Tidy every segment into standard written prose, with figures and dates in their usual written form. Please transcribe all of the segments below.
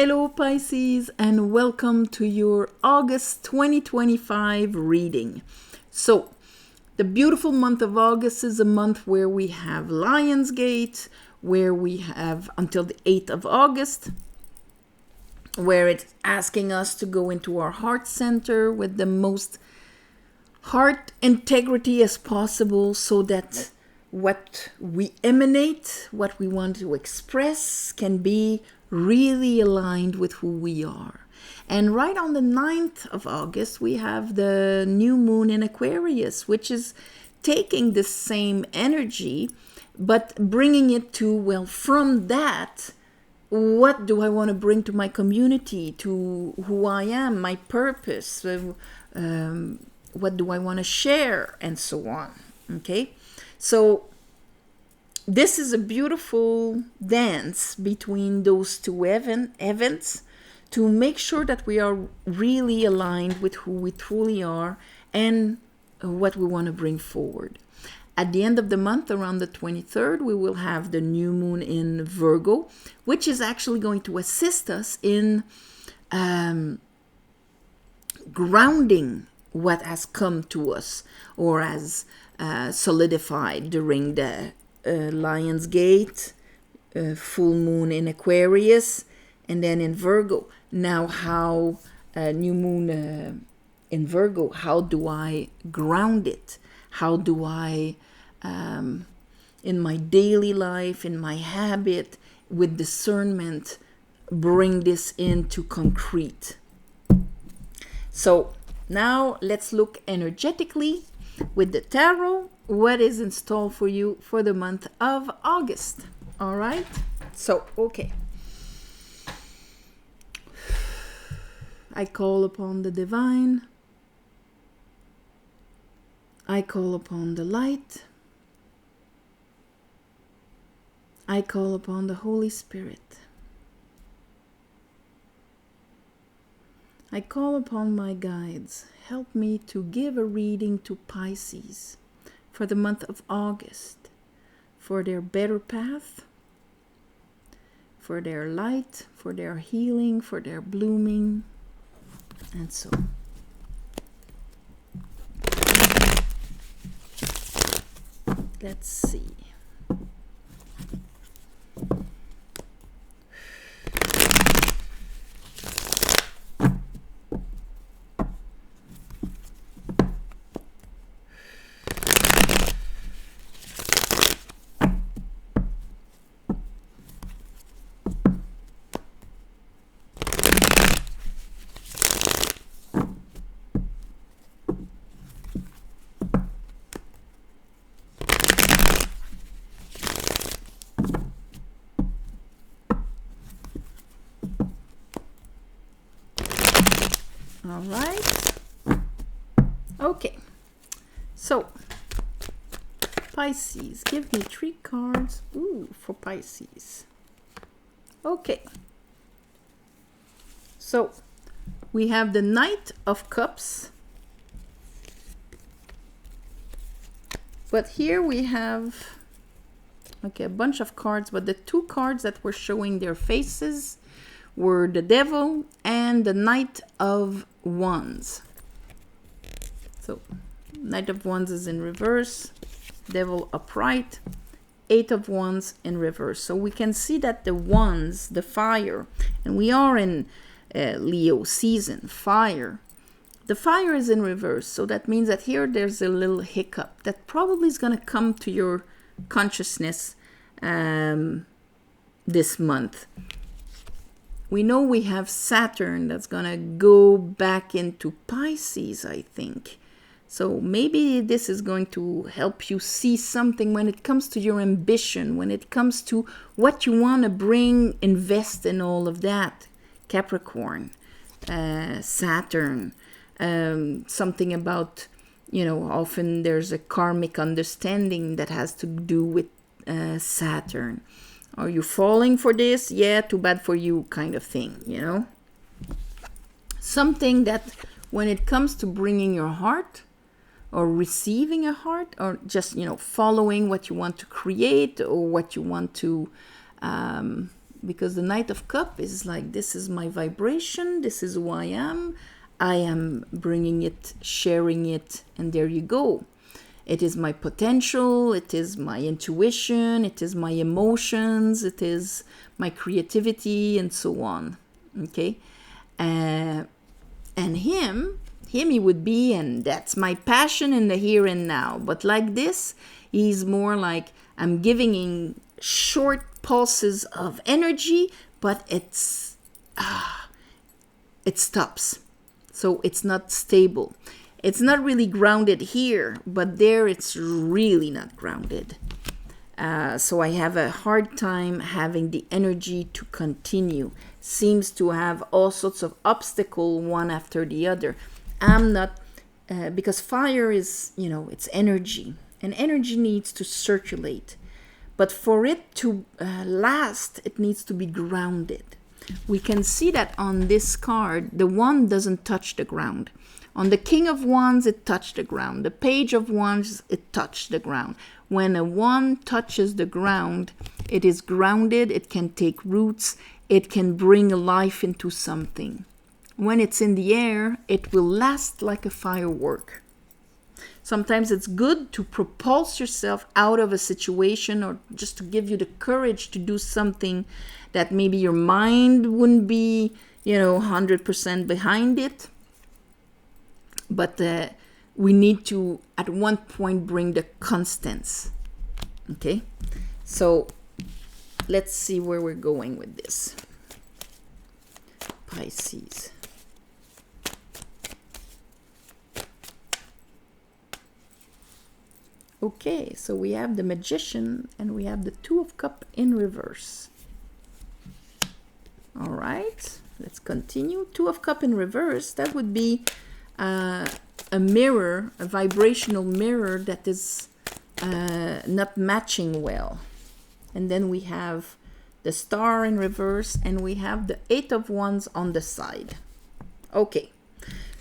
Hello Pisces, and welcome to your August 2025 reading. So, the beautiful month of August is a month where we have Lionsgate, where we have until the 8th of August, where it's asking us to go into our heart center with the most heart integrity as possible, so that what we emanate, what we want to express, can be really aligned with who we are. And right on the 9th of August, we have the new moon in Aquarius, which is taking the same energy, but bringing it to, well, from that, what do I want to bring to my community, to who I am, my purpose, what do I want to share, and so on. Okay? So this is a beautiful dance between those two events to make sure that we are really aligned with who we truly are and what we want to bring forward. At the end of the month, around the 23rd, we will have the new moon in Virgo, which is actually going to assist us in grounding what has come to us or has solidified during the Lionsgate, full moon in Aquarius, and then in Virgo. Now, how new moon in Virgo, how do I ground it? How do I, in my daily life, in my habit, with discernment, bring this into concrete? So now let's look energetically with the tarot. What is in store for you for the month of August? All right. So, okay. I call upon the divine. I call upon the light. I call upon the Holy Spirit. I call upon my guides. Help me to give a reading to Pisces for the month of August, for their better path, for their light, for their healing, for their blooming, and so. Let's see. All right. Okay. So, Pisces, give me 3 cards. Ooh, for Pisces. Okay. So, we have the Knight of Cups. But here we have, okay, a bunch of cards, but the 2 cards that were showing their faces were the Devil and the Knight of Wands. So, Knight of Wands is in reverse, Devil upright, 8 of Wands in reverse. So we can see that the Wands, the fire, and we are in Leo season, fire. The fire is in reverse, so that means that here there's a little hiccup that probably is going to come to your consciousness this month. We know we have Saturn that's going to go back into Pisces, I think. So maybe this is going to help you see something when it comes to your ambition, when it comes to what you want to bring, invest in all of that. Capricorn, Saturn, something about, often there's a karmic understanding that has to do with Saturn. Are you falling for this? Yeah, too bad for you, kind of thing, Something that when it comes to bringing your heart or receiving a heart, or just, following what you want to create or what you want to because the Knight of Cups is like, this is my vibration, this is who I am bringing it, sharing it, and there you go. It is my potential, it is my intuition, it is my emotions, it is my creativity, and so on. Okay? And him, he would be, and that's my passion in the here and now. But like this, he's more like, I'm giving in short pulses of energy, but it stops. So it's not stable. It's not really grounded here, but there it's really not grounded. So I have a hard time having the energy to continue. Seems to have all sorts of obstacles one after the other. I'm not, because fire is, it's energy. And energy needs to circulate. But for it to last, it needs to be grounded. We can see that on this card, the wand doesn't touch the ground. On the King of Wands, it touched the ground. The Page of Wands, it touched the ground. When a wand touches the ground, it is grounded, it can take roots, it can bring life into something. When it's in the air, it will last like a firework. Sometimes it's good to propulse yourself out of a situation, or just to give you the courage to do something that maybe your mind wouldn't be, 100% behind it. But we need to, at one point, bring the constants. Okay? So, let's see where we're going with this. Pisces. Okay, so we have the Magician and we have the Two of Cups in reverse. All right, let's continue. Two of Cups in reverse, that would be a mirror, a vibrational mirror that is not matching well. And then we have the Star in reverse and we have the Eight of Wands on the side. Okay,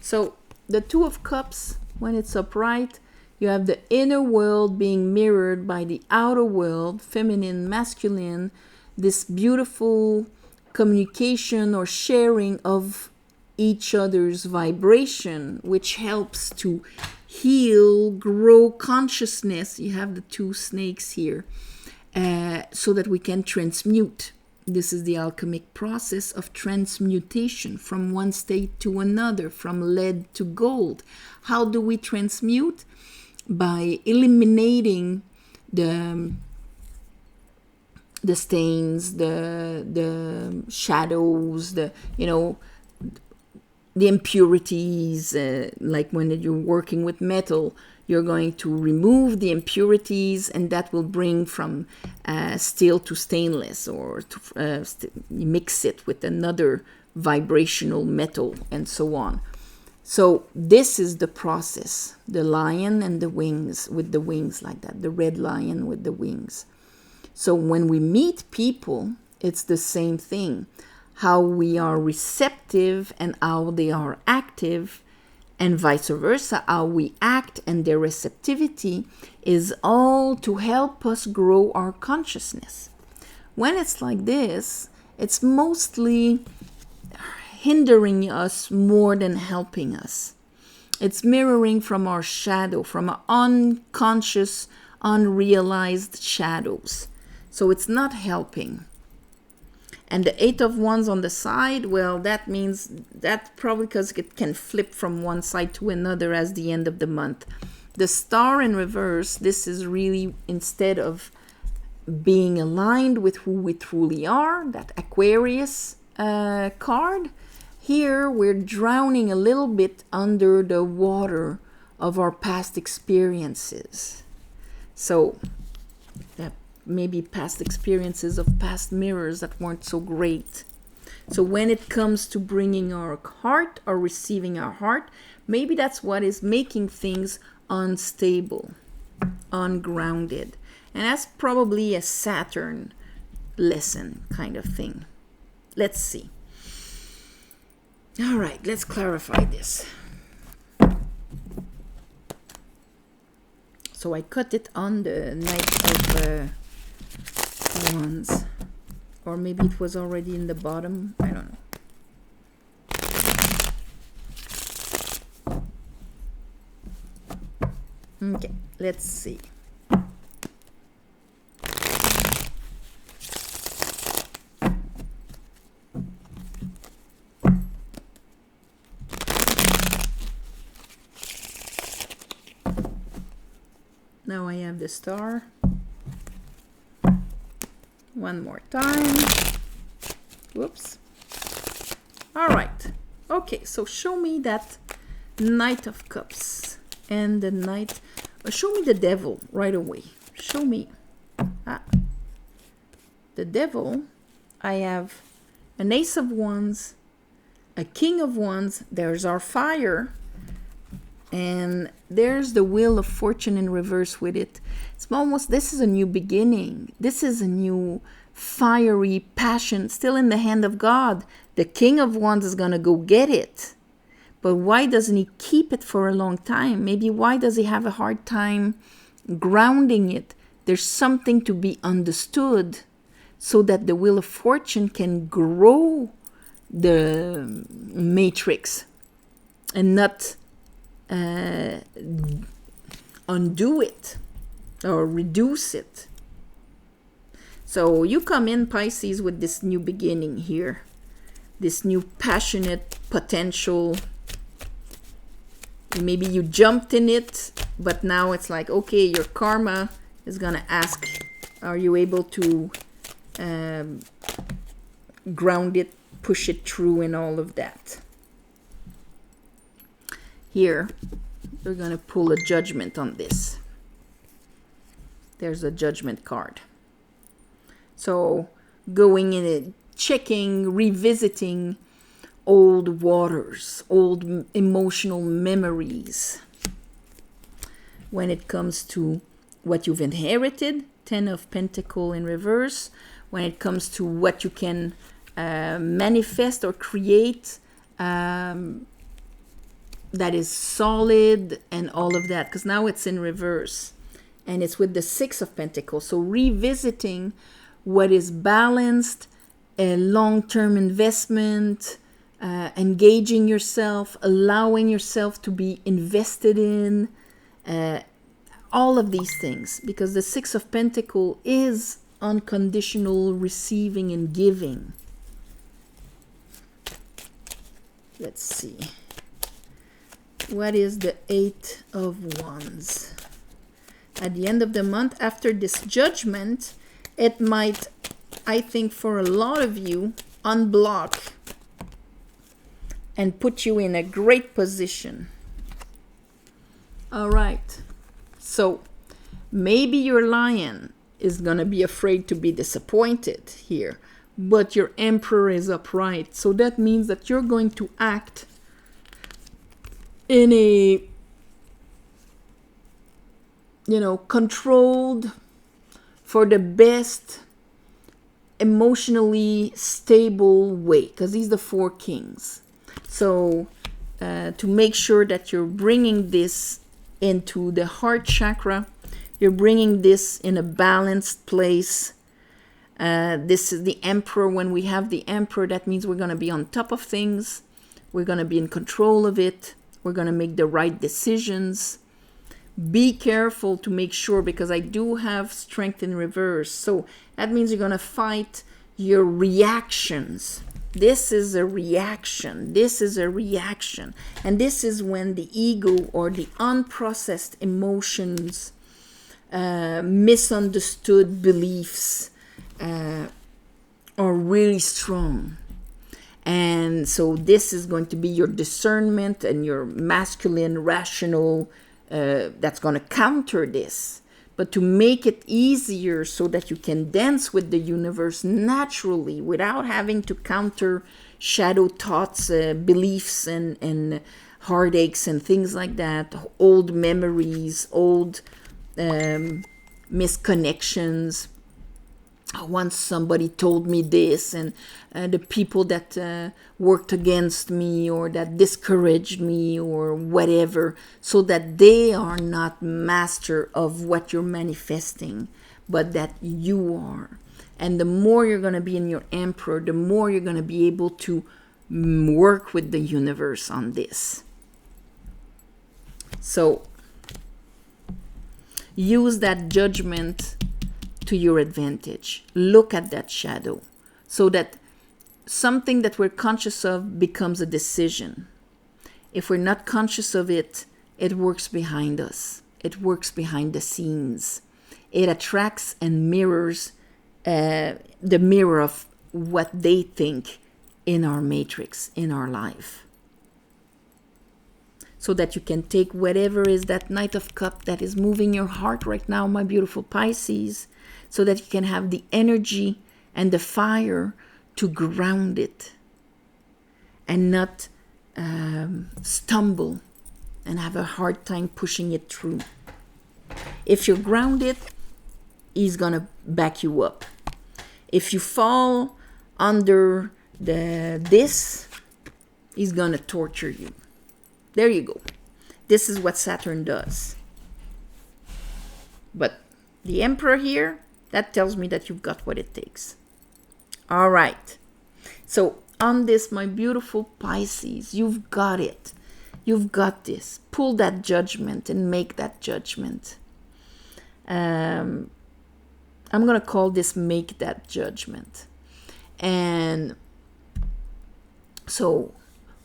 so the Two of Cups, when it's upright, you have the inner world being mirrored by the outer world, feminine, masculine, this beautiful communication or sharing of each other's vibration, which helps to heal, grow consciousness. You have the two snakes here, so that we can transmute. This is the alchemic process of transmutation from one state to another, from lead to gold. How do we transmute? By eliminating the stains, the shadows, the impurities. Like when you're working with metal, you're going to remove the impurities, and that will bring from steel to stainless, or to mix it with another vibrational metal, and so on. So this is the process, the lion and the wings, with the wings like that, the red lion with the wings. So when we meet people, it's the same thing. How we are receptive and how they are active, and vice versa, how we act and their receptivity is all to help us grow our consciousness. When it's like this, it's mostly hindering us more than helping us. It's mirroring from our shadow, from our unconscious, unrealized shadows. So it's not helping. And the Eight of Wands on the side, well, that means that probably because it can flip from one side to another as the end of the month. The Star in reverse, this is really, instead of being aligned with who we truly are, that Aquarius card, here we're drowning a little bit under the water of our past experiences. So maybe past experiences of past mirrors that weren't so great. So when it comes to bringing our heart or receiving our heart, maybe that's what is making things unstable, ungrounded. And that's probably a Saturn lesson kind of thing. Let's see. All right, let's clarify this. So I cut it on the Knight of Wands, Or maybe it was already in the bottom. I don't know. Okay, let's see. Now I have the star. One more time. Whoops. All right. Okay, so show me that Knight of Cups and the Knight. Show me the Devil right away. Show me. The Devil. I have an Ace of Wands, a King of Wands. There's our fire. And there's the Wheel of Fortune in reverse with it. It's almost, this is a new beginning. This is a new fiery passion still in the hand of God. The King of Wands is going to go get it. But why doesn't he keep it for a long time? Maybe why does he have a hard time grounding it? There's something to be understood so that the Wheel of Fortune can grow the matrix and not undo it or reduce it. So you come in, Pisces, with this new beginning here, this new passionate potential. Maybe you jumped in it, but now it's like, okay, your karma is gonna ask, are you able to ground it, push it through, and all of that. Here, we're going to pull a Judgment on this. There's a Judgment card. So, going in it, checking, revisiting old waters, old emotional memories. When it comes to what you've inherited, 10 of Pentacles in reverse. When it comes to what you can manifest or create, that is solid and all of that, because now it's in reverse and it's with the 6 of Pentacles. So revisiting what is balanced, a long-term investment, engaging yourself, allowing yourself to be invested in, all of these things, because the 6 of Pentacles is unconditional receiving and giving. Let's see. What is the 8 of Wands? At the end of the month, after this Judgment, it might, I think for a lot of you, unblock and put you in a great position. All right. So maybe your Lion is going to be afraid to be disappointed here, but your Emperor is upright. So that means that you're going to act in a, controlled, for the best, emotionally stable way, because these are the 4 kings. So to make sure that you're bringing this into the heart chakra, you're bringing this in a balanced place. This is the Emperor. When we have the Emperor, that means we're going to be on top of things. We're going to be in control of it. We're going to make the right decisions. Be careful to make sure, because I do have Strength in reverse. So that means you're going to fight your reactions. This is a reaction. This is a reaction. And this is when the ego or the unprocessed emotions, misunderstood beliefs are really strong. And so this is going to be your discernment and your masculine, rational, that's going to counter this. But to make it easier so that you can dance with the universe naturally without having to counter shadow thoughts, beliefs, and heartaches and things like that, old memories, old misconnections. Once somebody told me this, and the people that worked against me or that discouraged me or whatever, so that they are not master of what you're manifesting, but that you are. And the more you're going to be in your Emperor, the more you're going to be able to work with the universe on this. So use that judgment to your advantage. Look at that shadow so that something that we're conscious of becomes a decision. If we're not conscious of it, it works behind us. It works behind the scenes. It attracts and mirrors the mirror of what they think in our matrix, in our life. So that you can take whatever is that Knight of Cups that is moving your heart right now, my beautiful Pisces, so that you can have the energy and the fire to ground it and not stumble and have a hard time pushing it through. If you're grounded, he's gonna back you up. If you fall under this, he's gonna torture you. There you go. This is what Saturn does. But the Emperor here, that tells me that you've got what it takes. All right. So on this, my beautiful Pisces, you've got it. You've got this. Pull that judgment and make that judgment. I'm going to call this make that judgment. And so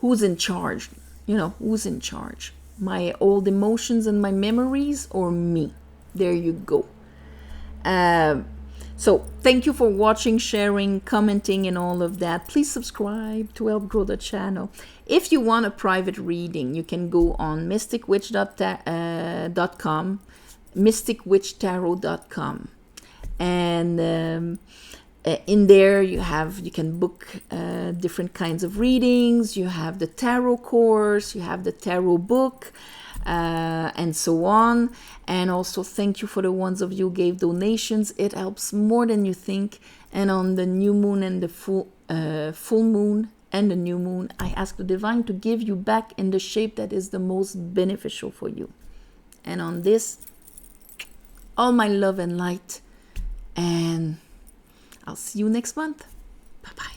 who's in charge? You know, who's in charge? My old emotions and my memories, or me? There you go. So thank you for watching, sharing, commenting, and all of that. Please subscribe to help grow the channel. If you want a private reading, you can go on mysticwitch.com, mysticwitchtarot.com. And in there you can book different kinds of readings. You have the tarot course, you have the tarot book, and so on. And also thank you for the ones of you who gave donations. It helps more than you think. And on the new moon and the full moon and the new moon, I ask the divine to give you back in the shape that is the most beneficial for you. And on this, all my love and light, and I'll see you next month. Bye-bye.